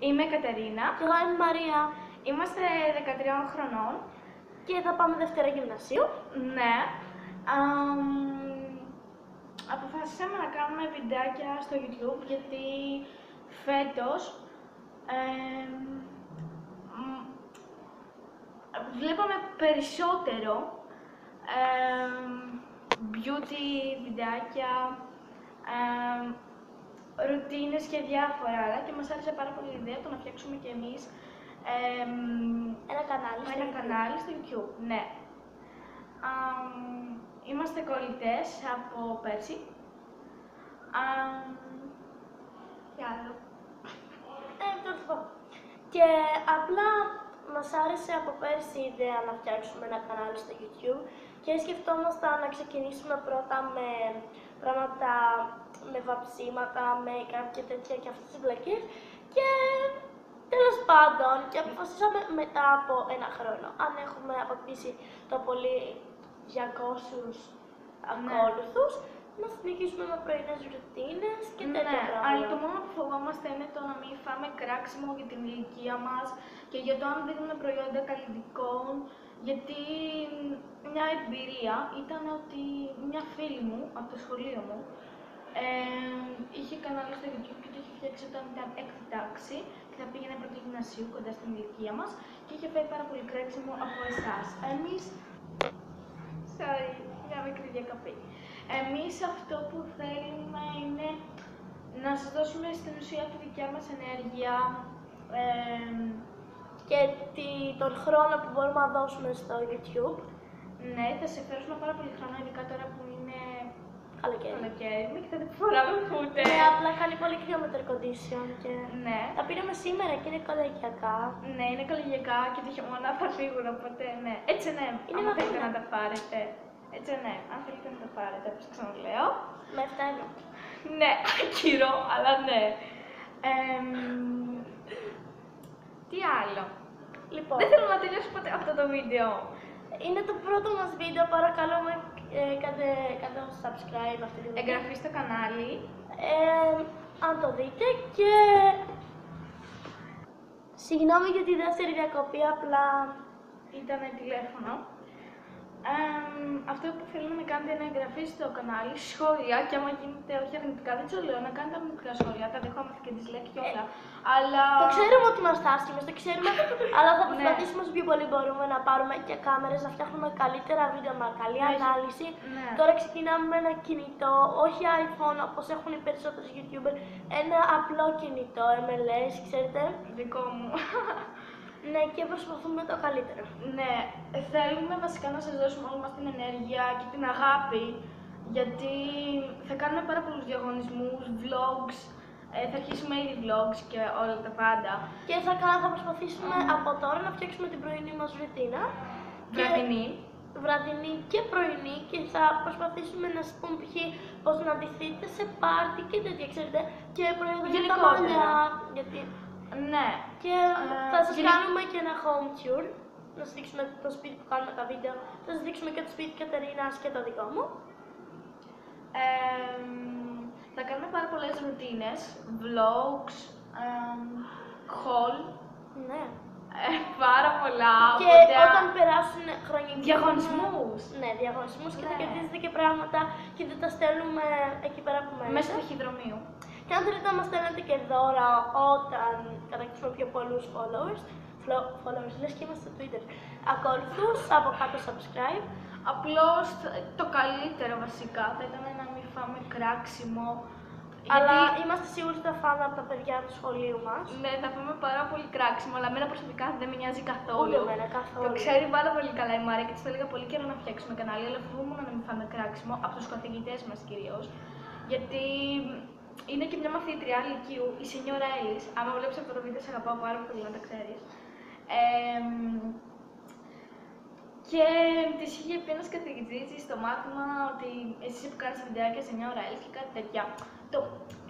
Είμαι η Κατερίνα. Και εγώ είμαι η Μαρία. Είμαστε 13 χρονών. Και θα πάμε Δευτέρα Γυμνασίου. Ναι. Αποφασίσαμε να κάνουμε βιντεάκια στο YouTube γιατί φέτος βλέπαμε περισσότερο beauty βιντεάκια, ρουτίνες και διάφορα άλλα και μας άρεσε πάρα πολύ η ιδέα το να φτιάξουμε και εμείς ένα κανάλι στο YouTube. Ναι. Είμαστε κολλητές από πέρσι. Τι άλλο. Και απλά μας άρεσε από πέρσι η ιδέα να φτιάξουμε ένα κανάλι στο YouTube και σκεφτόμασταν να ξεκινήσουμε πρώτα με πράγματα, με βαψίματα, make-up και τέτοια και αυτές τις βλακίες και τέλος πάντων και αποφασίσαμε μετά από ένα χρόνο αν έχουμε αποκτήσει το πολύ 200 ακόλουθους να συνεχίσουμε με πρωινές ρουτίνες και τέτοια πράγματα. Αλλά το μόνο που φοβόμαστε είναι το να μην φάμε κράξιμο για την ηλικία μας και για το αν δίνουμε προϊόντα καλλιτικών. Γιατί μια εμπειρία ήταν ότι μια φίλη μου από το σχολείο μου είχε κανάλι στο YouTube και το είχε φτιάξει όταν ήταν έκτη τάξη και θα πήγαινε πρώτη γυμνασίου κοντά στην ηλικία μας και είχε φάει πάρα πολύ κράξιμο από εσάς. Εμείς. Sorry, μια μικρή διακοπή. Εμείς αυτό που θέλουμε είναι να σας δώσουμε στην ουσία τη δικιά μας ενέργεια και τον χρόνο που μπορούμε να δώσουμε στο YouTube. Ναι, θα σε φέρουμε πάρα πολύ χρόνο, ειδικά τώρα που είναι καλοκαίρι και θα την φοράμε φούτερ. Ναι, απλά κάνει πολύ κρύο με το air condition και ναι. Τα πήραμε σήμερα και είναι καλοκαιριακά. Ναι, είναι καλοκαιριακά και το χειμώνα θα φύγουν, οπότε ναι. Έτσι ναι, είναι αν θέλετε να τα πάρετε. Έτσι ναι, αν θέλετε να τα πάρετε, όπως ξαναλέω. Με 7 ευρώ. Ναι, άκυρο, αλλά ναι. Τι άλλο. Λοιπόν, δεν θέλω να τελειώσω ποτέ αυτό το βίντεο. Είναι το πρώτο μας βίντεο, παρακαλώ με κάντε subscribe αυτή τη βίντεο. Εγγραφή στο κανάλι. Αν το δείτε και συγγνώμη για τη δεύτερη διακοπή, απλά ήταν τηλέφωνο. Αυτό που θέλουμε να κάνετε είναι εγγραφή στο κανάλι, σχόλια και άμα γίνεται όχι αρνητικά, δεν σας λέω να κάνετε αρνητικά σχόλια, τα δεχόμαστε και dislike και όλα. Αλλά. Το ξέρουμε ότι είμαστε άσχημες, το ξέρουμε, αλλά θα προσπαθήσουμε όσο πιο πολύ μπορούμε να πάρουμε και κάμερες, να φτιάχνουμε καλύτερα βίντεο με καλή ανάλυση. Ναι. Τώρα ξεκινάμε με ένα κινητό, όχι iPhone όπως έχουν οι περισσότεροι YouTubers, ένα απλό κινητό, MLS, ξέρετε. Δικό μου. Ναι, και προσπαθούμε το καλύτερο. Ναι, θέλουμε βασικά να σας δώσουμε όλη μας την ενέργεια και την αγάπη, γιατί θα κάνουμε πάρα πολλούς διαγωνισμούς, vlogs, θα αρχίσουμε ήδη vlogs και όλα τα πάντα. Και θα προσπαθήσουμε από τώρα να φτιάξουμε την πρωινή μας ρουτίνα. Βραδινή και πρωινή και θα προσπαθήσουμε να σας πούμε π.χ. πώς να ντυθείτε σε πάρτι και τέτοια, ξέρετε, και προϊόντα για τα μαλλιά. Ναι. Και θα σας κάνουμε και ένα home tour, να σας δείξουμε το σπίτι που κάνουμε τα βίντεο, θα σας δείξουμε και το σπίτι Κατερίνας και το δικό μου. Θα κάνουμε πάρα πολλές ρουτίνες, vlogs, haul. Ναι. Πάρα πολλά. Και όταν περάσουν χρόνια διαγωνισμούς. Ναι, διαγωνισμούς και θα κερδίζετε και πράγματα και θα τα στέλνουμε εκεί πέρα που μένετε. Μέσα του ταχυδρομείου. Και αν θέλετε να μας στέλνετε και δώρα όταν κατακτήσουμε πιο πολλούς followers, λες και είμαστε στο Twitter, ακολουθούς, από κάτω subscribe. Απλώς το καλύτερο βασικά θα ήταν να μην φάμε κράξιμο. Αλλά είμαστε σίγουροι ότι θα φάμε από τα παιδιά του σχολείου μας. Ναι, θα φάμε πάρα πολύ κράξιμο, αλλά εμένα προσωπικά δεν με νοιάζει καθόλου. Ούτε εμένα καθόλου. Το ξέρει πάρα πολύ καλά η Μαρία και της το έλεγα πολύ καιρό να φτιάξουμε κανάλι, αλλά φοβούμουν να μην φάμε κράξιμο από τους καθηγητές μας κυρίως. Γιατί είναι και μια μαθήτρια λυκείου, η Σενιόρα Έλλης. Άμα βλέπεις αυτό το βίντεο, σε αγαπάω πάρα πολύ, να τα ξέρεις. Και της είχε πει ένας καθηγητής στο μάθημα ότι εσείς που κάνεις βιντεάκια Σενιόρα Έλλης και κάτι τέτοια.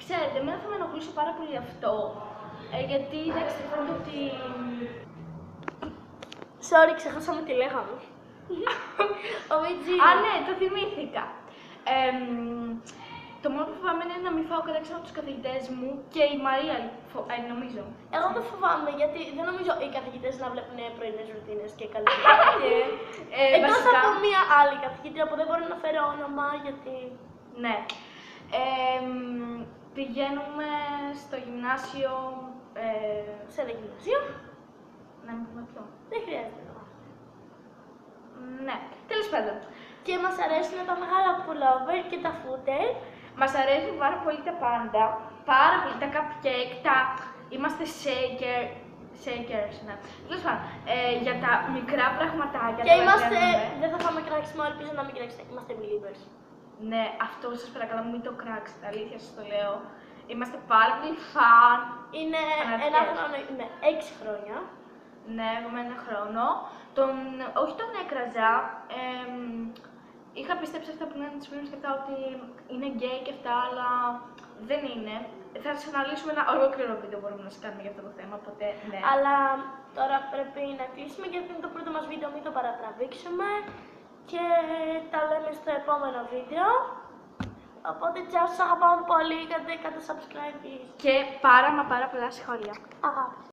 Ξέρετε, εμένα θα με ενοχλούσε πάρα πολύ αυτό. Γιατί εντάξει, φαίνεται ότι. Sorry, ξεχάσαμε τι λέγαμε. Ο Μιτζή. Α, ναι, το θυμήθηκα. Το μόνο που φοβάμαι είναι να μην φάω κράξ από τους καθηγητές μου και η Μαρία, νομίζω. Εγώ δεν φοβάμαι γιατί δεν νομίζω οι καθηγητές να βλέπουν πρωινές ρουτίνες και καλή εκτός βασικά, από μία άλλη καθηγήτρια που δεν μπορώ να φέρω όνομα γιατί. ναι. Πηγαίνουμε στο γυμνάσιο. Σε ένα γυμνασίο. Να μην πούμε ποιο. Δεν χρειάζεται να. Ναι, τέλος πάντων. Και μας αρέσουν τα μεγάλα pullover και τα footer. Μας αρέσουν πάρα πολύ τα πάντα. Πάρα πολύ τα cupcake, είμαστε shakers, ναι. Τέλος πάντων, για τα μικρά πραγματάκια. Και τα είμαστε, παίρνουμε. δεν θα φάμε κράξιμο, ελπίζω να μην κράξετε. Είμαστε believers. Ναι, αυτό σας παρακαλώ μην το κράξετε, αλήθεια σας το λέω. Είμαστε πάρα πολύ φαν. Είναι Φανατικές. ένα χρόνο, είμαι 6 χρόνια. Ναι, εγώ με ένα χρόνο. Όχι τον έκραζα. Είχα πιστέψει αυτά που λένε τις φίλες και αυτά ότι είναι γκέι και αυτά, αλλά δεν είναι. Θα σας αναλύσουμε ένα ολόκληρο βίντεο μπορούμε να σας κάνουμε για αυτό το θέμα, οπότε ναι. Αλλά τώρα πρέπει να κλείσουμε γιατί είναι το πρώτο μας βίντεο, μην το παρατραβήξουμε. Και τα λέμε στο επόμενο βίντεο. Οπότε τσάου, σας αγαπάμε πολύ, κάντε subscribe please. Και πάρα μα πάρα πολλά σχόλια. Αγάπη.